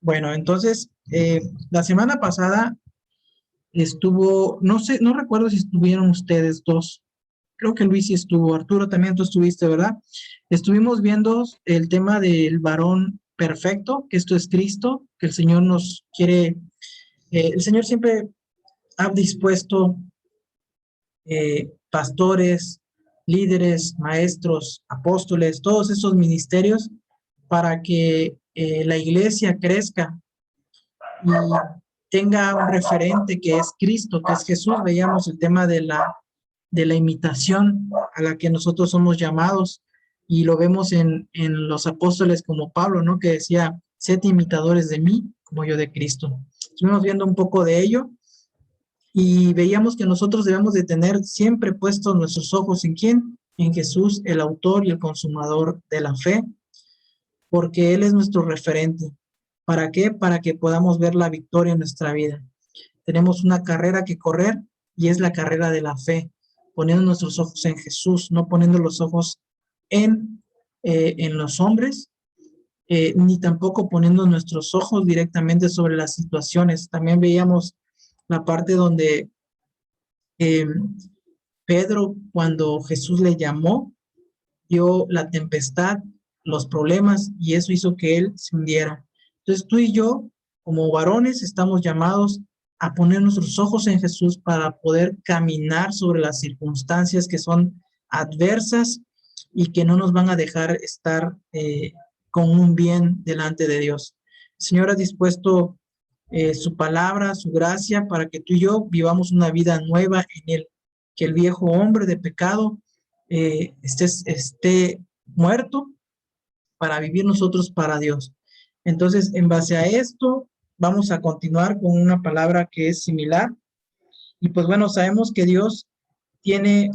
Bueno, entonces, la semana pasada estuvo, no sé, no recuerdo si estuvieron ustedes dos. Creo que Luis sí estuvo, Arturo también tú estuviste, ¿verdad? Estuvimos viendo el tema del varón perfecto, que esto es Cristo, que el Señor nos quiere, el Señor siempre ha dispuesto pastores, líderes, maestros, apóstoles, todos esos ministerios para que la iglesia crezca y tenga un referente que es Cristo, que es Jesús. Veíamos el tema de la imitación a la que nosotros somos llamados y lo vemos en los apóstoles como Pablo, ¿no? Que decía, sed imitadores de mí como yo de Cristo. Estuvimos viendo un poco de ello y veíamos que nosotros debemos de tener siempre puestos nuestros ojos en quién, en Jesús, el autor y el consumador de la fe, porque Él es nuestro referente. ¿Para qué? Para que podamos ver la victoria en nuestra vida. Tenemos una carrera que correr y es la carrera de la fe, poniendo nuestros ojos en Jesús, no poniendo los ojos en los hombres, ni tampoco poniendo nuestros ojos directamente sobre las situaciones. También veíamos la parte donde eh, Pedro, cuando Jesús le llamó, dio la tempestad, los problemas, y eso hizo que él se hundiera. Entonces tú y yo, como varones, estamos llamados a poner nuestros ojos en Jesús para poder caminar sobre las circunstancias que son adversas y que no nos van a dejar estar con un bien delante de Dios. El Señor ha dispuesto su palabra, su gracia, para que tú y yo vivamos una vida nueva en Él, que el viejo hombre de pecado esté muerto para vivir nosotros para Dios. Entonces, en base a esto, vamos a continuar con una palabra que es similar. Y pues bueno, sabemos que Dios tiene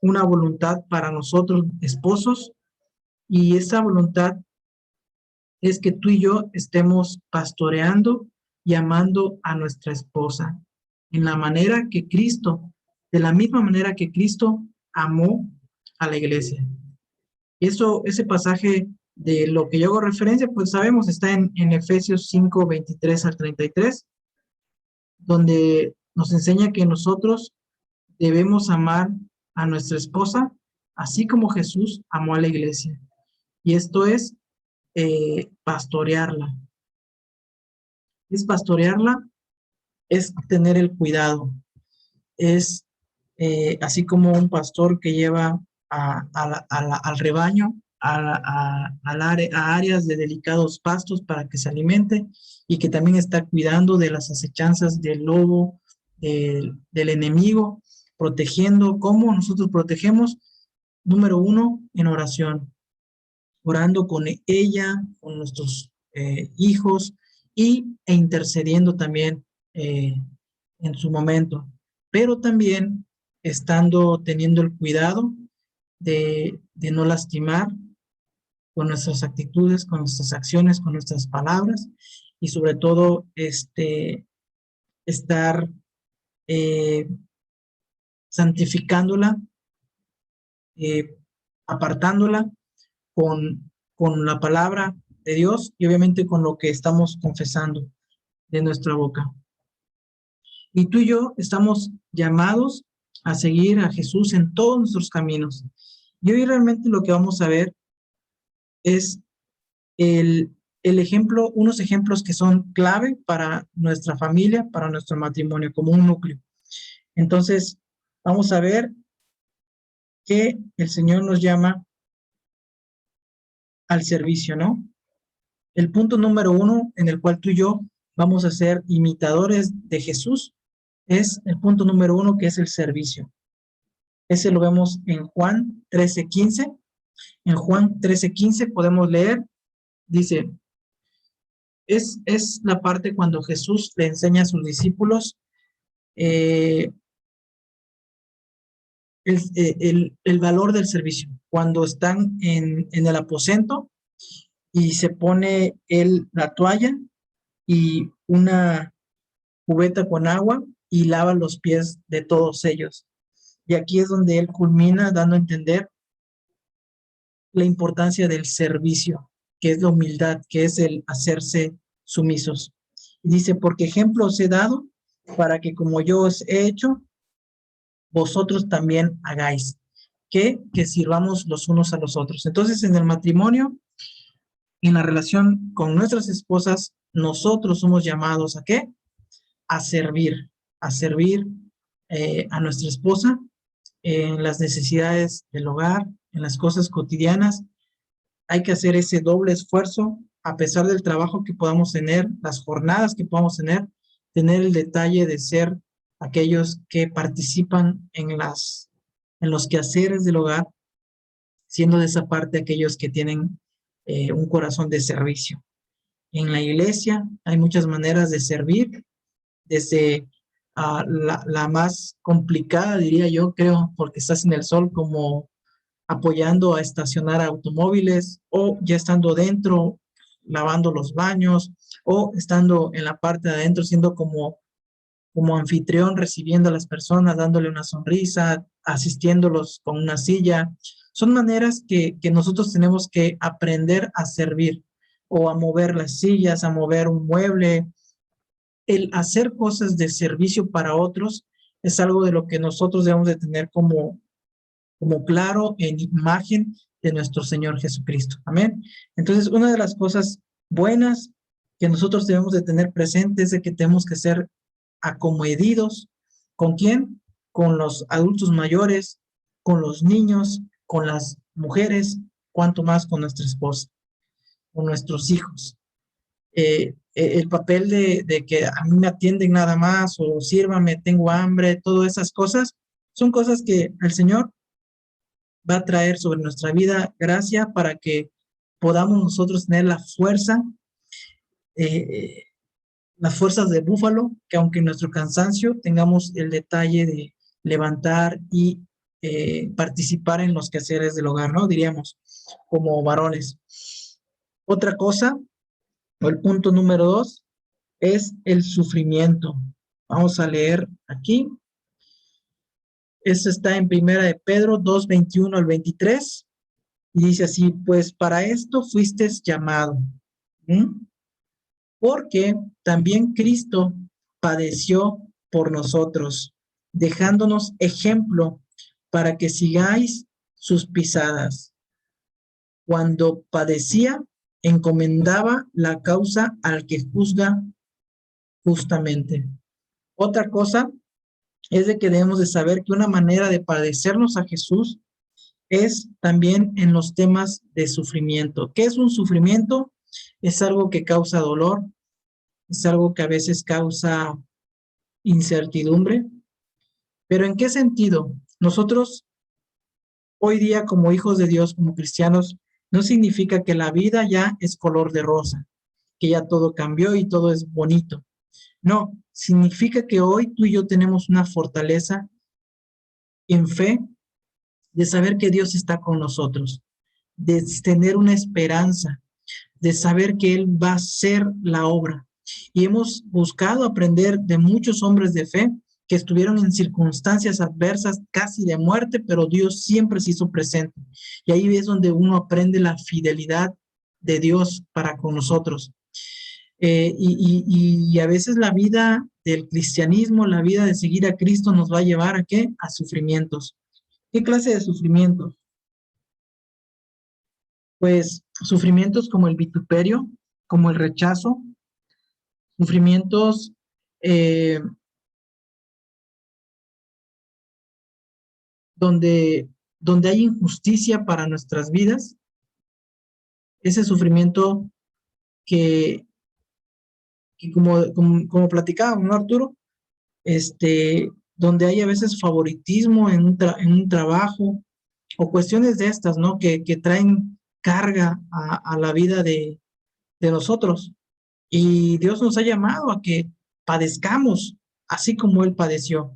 una voluntad para nosotros, esposos, y esa voluntad es que tú y yo estemos pastoreando y amando a nuestra esposa en la manera que Cristo, de la misma manera que Cristo amó a la iglesia. Eso, ese pasaje de lo que yo hago referencia, pues sabemos, está en Efesios 5, 23 al 33, donde nos enseña que nosotros debemos amar a nuestra esposa, así como Jesús amó a la iglesia. Y esto es pastorearla. Es pastorearla, es tener el cuidado, es así como un pastor que lleva al rebaño a áreas de delicados pastos para que se alimente y que también está cuidando de las acechanzas del lobo, del enemigo, protegiendo. ¿Cómo nosotros protegemos? Número uno, en oración, orando con ella, con nuestros hijos e intercediendo también en su momento, pero también teniendo el cuidado de no lastimar con nuestras actitudes, con nuestras acciones, con nuestras palabras y sobre todo estar eh, santificándola, eh, apartándola con la palabra de Dios y obviamente con lo que estamos confesando de nuestra boca. Y tú y yo estamos llamados a seguir a Jesús en todos nuestros caminos. Y hoy realmente lo que vamos a ver es el ejemplo, unos ejemplos que son clave para nuestra familia, para nuestro matrimonio, como un núcleo. Entonces, vamos a ver que el Señor nos llama al servicio, ¿no? El punto número uno en el cual tú y yo vamos a ser imitadores de Jesús es el punto número uno, que es el servicio. Ese lo vemos en Juan 13:15. En Juan 13:15 podemos leer, dice, es la parte cuando Jesús le enseña a sus discípulos el valor del servicio. Cuando están en el aposento y se pone él la toalla y una cubeta con agua y lava los pies de todos ellos. Y aquí es donde él culmina dando a entender la importancia del servicio, que es la humildad, que es el hacerse sumisos. Y dice, porque ejemplo os he dado para que como yo os he hecho, vosotros también hagáis. Que sirvamos los unos a los otros. Entonces, en el matrimonio, en la relación con nuestras esposas, nosotros somos llamados ¿a qué? A servir a nuestra esposa en las necesidades del hogar, en las cosas cotidianas. Hay que hacer ese doble esfuerzo, a pesar del trabajo que podamos tener, las jornadas que podamos tener el detalle de ser aquellos que participan en los quehaceres del hogar, siendo de esa parte aquellos que tienen un corazón de servicio. En la iglesia hay muchas maneras de servir, desde la más complicada, diría yo, creo, porque estás en el sol, como apoyando a estacionar automóviles, o ya estando dentro, lavando los baños, o estando en la parte de adentro, siendo como anfitrión, recibiendo a las personas, dándole una sonrisa, asistiéndolos con una silla. Son maneras que nosotros tenemos que aprender a servir, o a mover las sillas, a mover un mueble. El hacer cosas de servicio para otros es algo de lo que nosotros debemos de tener como claro en imagen de nuestro Señor Jesucristo. Amén. Entonces, una de las cosas buenas que nosotros debemos de tener presentes es de que tenemos que ser acomedidos. ¿Con quién? Con los adultos mayores, con los niños, con las mujeres, cuanto más con nuestra esposa, con nuestros hijos. El papel de que a mí me atienden nada más, o sírvame, tengo hambre, todas esas cosas, son cosas que el Señor va a traer sobre nuestra vida gracia para que podamos nosotros tener eh, las fuerzas de búfalo, que aunque en nuestro cansancio tengamos el detalle de levantar y participar en los quehaceres del hogar, ¿no? Diríamos, como varones. Otra cosa, o el punto número 2, es el sufrimiento. Vamos a leer aquí. Eso está en Primera de Pedro 2, 21 al 23. Y dice así, pues para esto fuiste llamado. ¿Mm? Porque también Cristo padeció por nosotros, dejándonos ejemplo para que sigáis sus pisadas. Cuando padecía, encomendaba la causa al que juzga justamente. Otra cosa es de que debemos de saber que una manera de padecernos a Jesús es también en los temas de sufrimiento. ¿Qué es un sufrimiento? Es algo que causa dolor, es algo que a veces causa incertidumbre, pero ¿en qué sentido? Nosotros hoy día como hijos de Dios, como cristianos, no significa que la vida ya es color de rosa, que ya todo cambió y todo es bonito. No, significa que hoy tú y yo tenemos una fortaleza en fe de saber que Dios está con nosotros, de tener una esperanza, de saber que Él va a hacer la obra. Y hemos buscado aprender de muchos hombres de fe que estuvieron en circunstancias adversas, casi de muerte, pero Dios siempre se hizo presente. Y ahí es donde uno aprende la fidelidad de Dios para con nosotros. Y a veces la vida del cristianismo, la vida de seguir a Cristo nos va a llevar ¿a qué? A sufrimientos. ¿Qué clase de sufrimientos? Pues sufrimientos como el vituperio, como el rechazo, sufrimientos donde hay injusticia para nuestras vidas, ese sufrimiento que, que como platicábamos, ¿no, Arturo? Donde hay a veces favoritismo en un trabajo, o cuestiones de estas, ¿no? Que traen carga a la vida de nosotros. Y Dios nos ha llamado a que padezcamos así como Él padeció.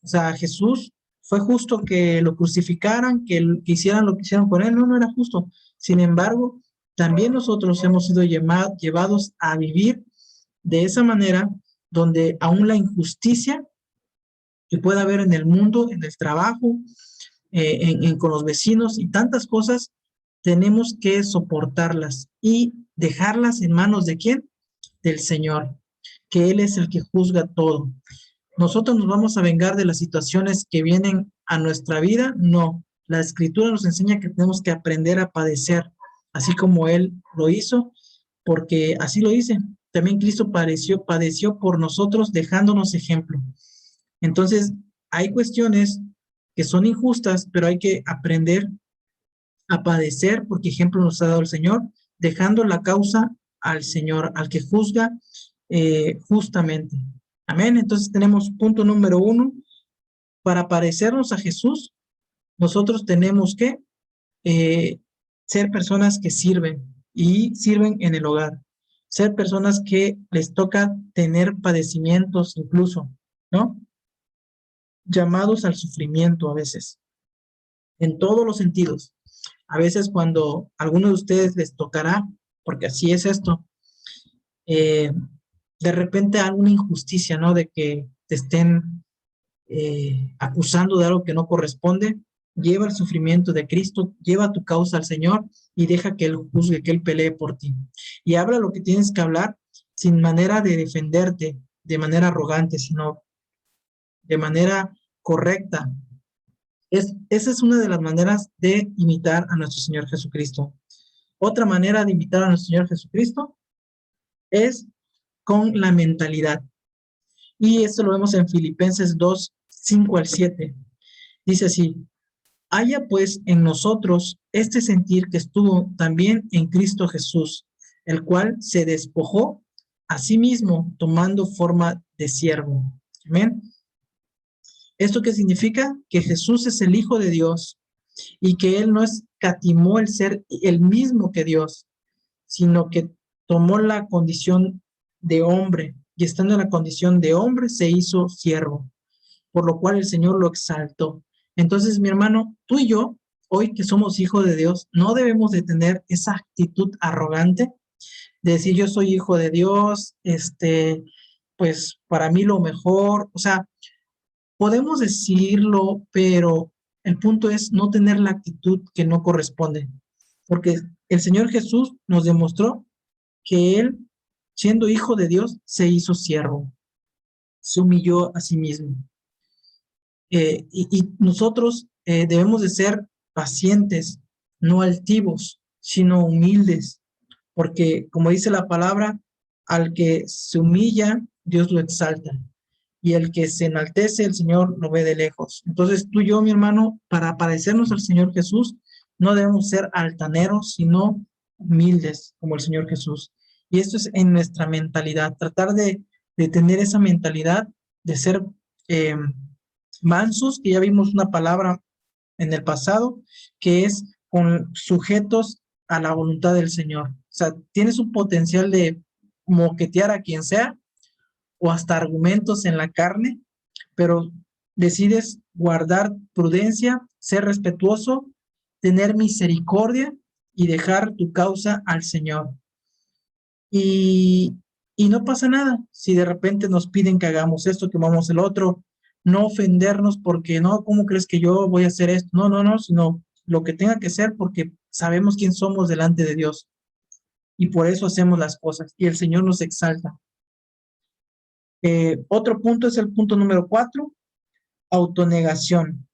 O sea, Jesús fue justo que lo crucificaran, que hicieran lo que hicieron con Él. No, no era justo. Sin embargo, también nosotros hemos sido llevados a vivir de esa manera, donde aún la injusticia que pueda haber en el mundo, en el trabajo, con los vecinos y tantas cosas, tenemos que soportarlas y dejarlas en manos de ¿quién? del Señor, que Él es el que juzga todo. ¿Nosotros nos vamos a vengar de las situaciones que vienen a nuestra vida? No. La Escritura nos enseña que tenemos que aprender a padecer, así como Él lo hizo, porque así lo dice. También Cristo padeció por nosotros, dejándonos ejemplo. Entonces, hay cuestiones que son injustas, pero hay que aprender a padecer, porque ejemplo nos ha dado el Señor, dejando la causa al Señor, al que juzga justamente. Amén. Entonces tenemos punto número 1, para parecernos a Jesús, nosotros tenemos que ser personas que sirven y sirven en el hogar, ser personas que les toca tener padecimientos incluso, ¿no? Llamados al sufrimiento a veces, en todos los sentidos. A veces cuando a alguno de ustedes les tocará, porque así es esto, de repente alguna injusticia, ¿no? De que te estén acusando de algo que no corresponde, lleva el sufrimiento de Cristo, lleva tu causa al Señor y deja que Él juzgue, que Él pelee por ti. Y habla lo que tienes que hablar sin manera de defenderte, de manera arrogante, sino de manera correcta. Esa es una de las maneras de imitar a nuestro Señor Jesucristo. Otra manera de imitar a nuestro Señor Jesucristo es con la mentalidad. Y esto lo vemos en Filipenses 2, 5 al 7. Dice así: haya pues en nosotros este sentir que estuvo también en Cristo Jesús, el cual se despojó a sí mismo tomando forma de siervo. Amén. ¿Esto qué significa? Que Jesús es el Hijo de Dios y que Él no escatimó el ser el mismo que Dios, sino que tomó la condición de hombre y estando en la condición de hombre se hizo siervo, por lo cual el Señor lo exaltó. Entonces, mi hermano, tú y yo, hoy que somos hijos de Dios, no debemos de tener esa actitud arrogante de decir yo soy hijo de Dios, pues para mí lo mejor, o sea, podemos decirlo, pero el punto es no tener la actitud que no corresponde, porque el Señor Jesús nos demostró que Él, siendo hijo de Dios, se hizo siervo, se humilló a sí mismo. Y nosotros debemos de ser pacientes, no altivos, sino humildes, porque como dice la palabra, al que se humilla, Dios lo exalta, y el que se enaltece, el Señor lo ve de lejos. Entonces tú y yo, mi hermano, para parecernos al Señor Jesús, no debemos ser altaneros, sino humildes como el Señor Jesús. Y esto es en nuestra mentalidad, tratar de tener esa mentalidad de ser eh, mansos, que ya vimos una palabra en el pasado, que es con sujetos a la voluntad del Señor. O sea, tienes un potencial de moquetear a quien sea o hasta argumentos en la carne, pero decides guardar prudencia, ser respetuoso, tener misericordia y dejar tu causa al Señor. Y, y no pasa nada si de repente nos piden que hagamos esto, que hagamos el otro, no ofendernos porque no, ¿cómo crees que yo voy a hacer esto? No, no, no, sino lo que tenga que ser porque sabemos quién somos delante de Dios y por eso hacemos las cosas y el Señor nos exalta. Otro punto es el punto número 4, autonegación.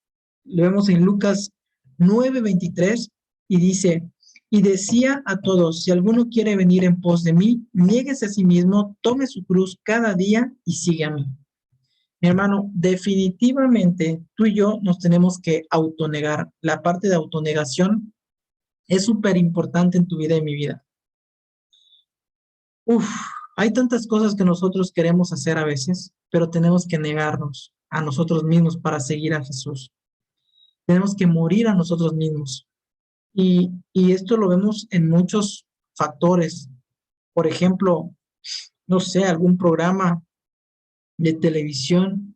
Lo vemos en Lucas 9:23 y dice, y decía a todos, si alguno quiere venir en pos de mí, niéguese a sí mismo, tome su cruz cada día y sigue a mí. Mi hermano, definitivamente tú y yo nos tenemos que autonegar. La parte de autonegación es súper importante en tu vida y en mi vida. Hay tantas cosas que nosotros queremos hacer a veces, pero tenemos que negarnos a nosotros mismos para seguir a Jesús. Tenemos que morir a nosotros mismos. Y esto lo vemos en muchos factores. Por ejemplo, no sé, algún programa de televisión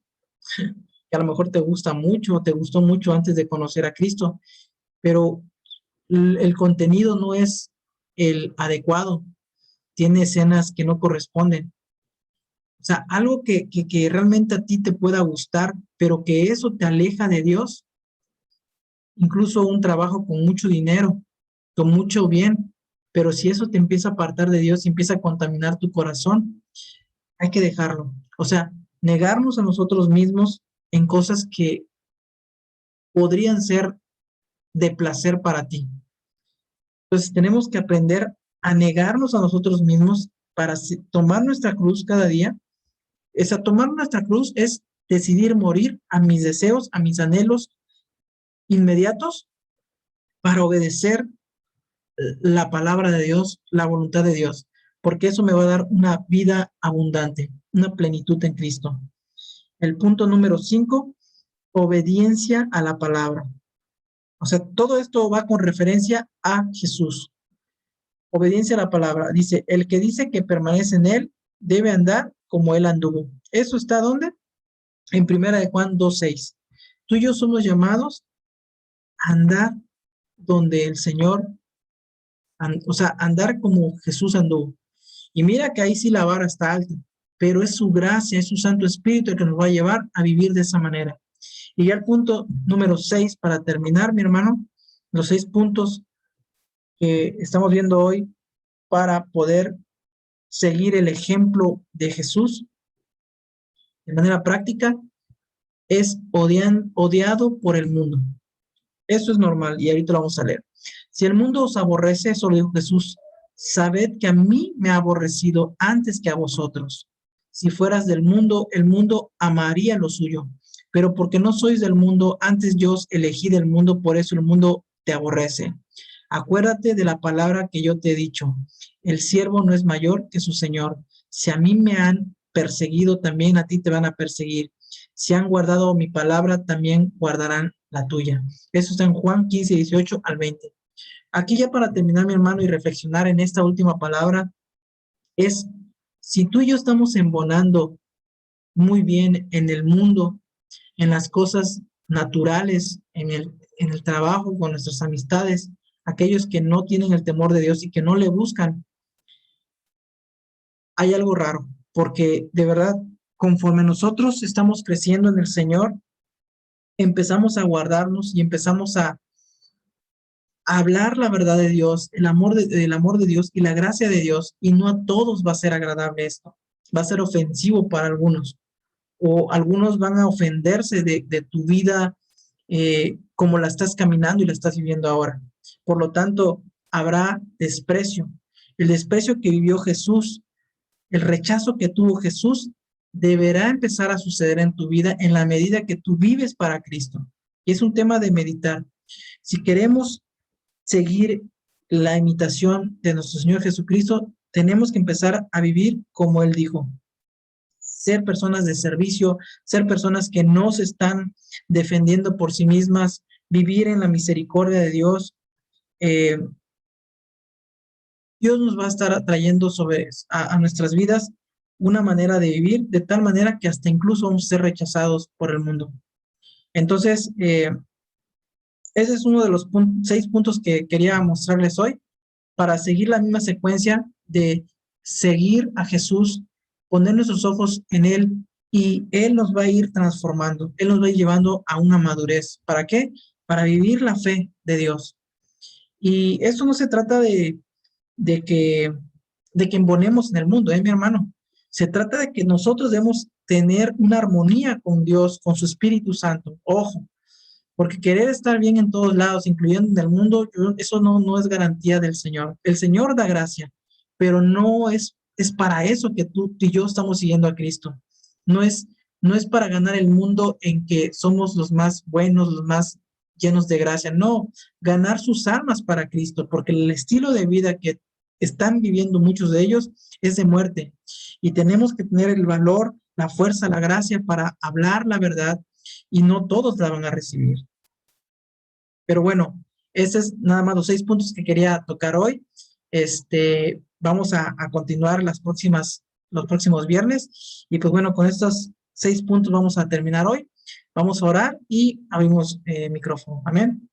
que a lo mejor te gusta mucho, te gustó mucho antes de conocer a Cristo, pero el contenido no es el adecuado, tiene escenas que no corresponden. O sea, algo que realmente a ti te pueda gustar, pero que eso te aleja de Dios, incluso un trabajo con mucho dinero, con mucho bien, Pero si eso te empieza a apartar de Dios y empieza a contaminar tu corazón, hay que dejarlo. O sea, negarnos a nosotros mismos en cosas que podrían ser de placer para ti. Entonces tenemos que aprender a negarnos a nosotros mismos para tomar nuestra cruz cada día. Tomar nuestra cruz es decidir morir a mis deseos, a mis anhelos inmediatos para obedecer la palabra de Dios, la voluntad de Dios, porque eso me va a dar una vida abundante, una plenitud en Cristo. El punto número 5, obediencia a la palabra. O sea, todo esto va con referencia a Jesús. Obediencia a la palabra. Dice, el que dice que permanece en él debe andar como él anduvo. ¿Eso está dónde? En 1 Juan 2:6. Tú y yo somos llamados a andar donde el Señor, o sea, andar como Jesús anduvo. Y mira que ahí sí la vara está alta, pero es su gracia, es su Santo Espíritu el que nos va a llevar a vivir de esa manera. Y ya el punto número 6, para terminar, mi hermano, los 6 puntos que estamos viendo hoy para poder seguir el ejemplo de Jesús de manera práctica, es odiado por el mundo. Eso es normal y ahorita lo vamos a leer. Si el mundo os aborrece, eso lo dijo Jesús, sabed que a mí me ha aborrecido antes que a vosotros. Si fueras del mundo, el mundo amaría lo suyo. Pero porque no sois del mundo, antes yo os elegí del mundo, por eso el mundo te aborrece. Acuérdate de la palabra que yo te he dicho. El siervo no es mayor que su señor. Si a mí me han perseguido, también a ti te van a perseguir. Si han guardado mi palabra, también guardarán la tuya. Eso está en Juan 15, 18 al 20. Aquí ya para terminar, mi hermano, y reflexionar en esta última palabra, es si tú y yo estamos embonando muy bien en el mundo, en las cosas naturales, en el trabajo, con nuestras amistades, aquellos que no tienen el temor de Dios y que no le buscan, hay algo raro, porque de verdad, conforme nosotros estamos creciendo en el Señor, empezamos a guardarnos y empezamos a hablar la verdad de Dios, el amor de Dios y la gracia de Dios, y no a todos va a ser agradable esto, va a ser ofensivo para algunos, o algunos van a ofenderse de tu vida como la estás caminando y la estás viviendo ahora. Por lo tanto, habrá desprecio. El desprecio que vivió Jesús, el rechazo que tuvo Jesús, deberá empezar a suceder en tu vida en la medida que tú vives para Cristo. Y es un tema de meditar. Si queremos seguir la imitación de nuestro Señor Jesucristo, tenemos que empezar a vivir como Él dijo. Ser personas de servicio, ser personas que no se están defendiendo por sí mismas, vivir en la misericordia de Dios. Dios nos va a estar trayendo a nuestras vidas una manera de vivir, de tal manera que hasta incluso vamos a ser rechazados por el mundo. Entonces, ese es uno de los 6 puntos que quería mostrarles hoy para seguir la misma secuencia de seguir a Jesús, poner nuestros ojos en Él y Él nos va a ir transformando, Él nos va a ir llevando a una madurez. ¿Para qué? Para vivir la fe de Dios. Y esto no se trata de que embonemos en el mundo, mi hermano. Se trata de que nosotros debemos tener una armonía con Dios, con su Espíritu Santo. Ojo, porque querer estar bien en todos lados, incluyendo en el mundo, eso no es garantía del Señor. El Señor da gracia, pero no es para eso que tú y yo estamos siguiendo a Cristo. No es para ganar el mundo en que somos los más buenos, los más llenos de gracia. No, ganar sus almas para Cristo, porque el estilo de vida que están viviendo muchos de ellos es de muerte. Y tenemos que tener el valor, la fuerza, la gracia para hablar la verdad, y no todos la van a recibir. Pero bueno, ese es nada más los 6 puntos que quería tocar hoy. Vamos a continuar los próximos viernes. Y pues bueno, con estos 6 puntos vamos a terminar hoy. Vamos a orar y abrimos micrófono. Amén.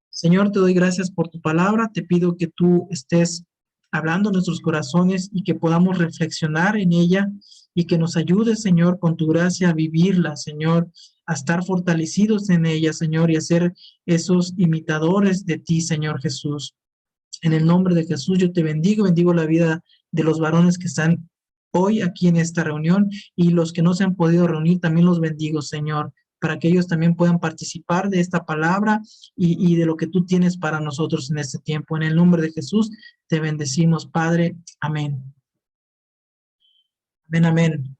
Señor, te doy gracias por tu palabra. Te pido que tú estés hablando en nuestros corazones y que podamos reflexionar en ella y que nos ayudes, Señor, con tu gracia a vivirla, Señor, a estar fortalecidos en ella, Señor, y a ser esos imitadores de ti, Señor Jesús. En el nombre de Jesús yo te bendigo la vida de los varones que están hoy aquí en esta reunión y los que no se han podido reunir, también los bendigo, Señor, para que ellos también puedan participar de esta palabra y de lo que tú tienes para nosotros en este tiempo. En el nombre de Jesús te bendecimos, Padre. Amén. Amén, amén.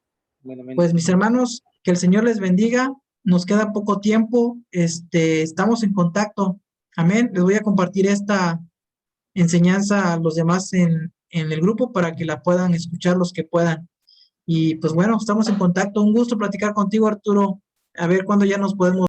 Pues mis hermanos, que el Señor les bendiga. Nos queda poco tiempo. Estamos en contacto. Amén. Les voy a compartir esta enseñanza a los demás en el grupo para que la puedan escuchar los que puedan. Y pues bueno, estamos en contacto. Un gusto platicar contigo, Arturo. A ver cuándo ya nos podemos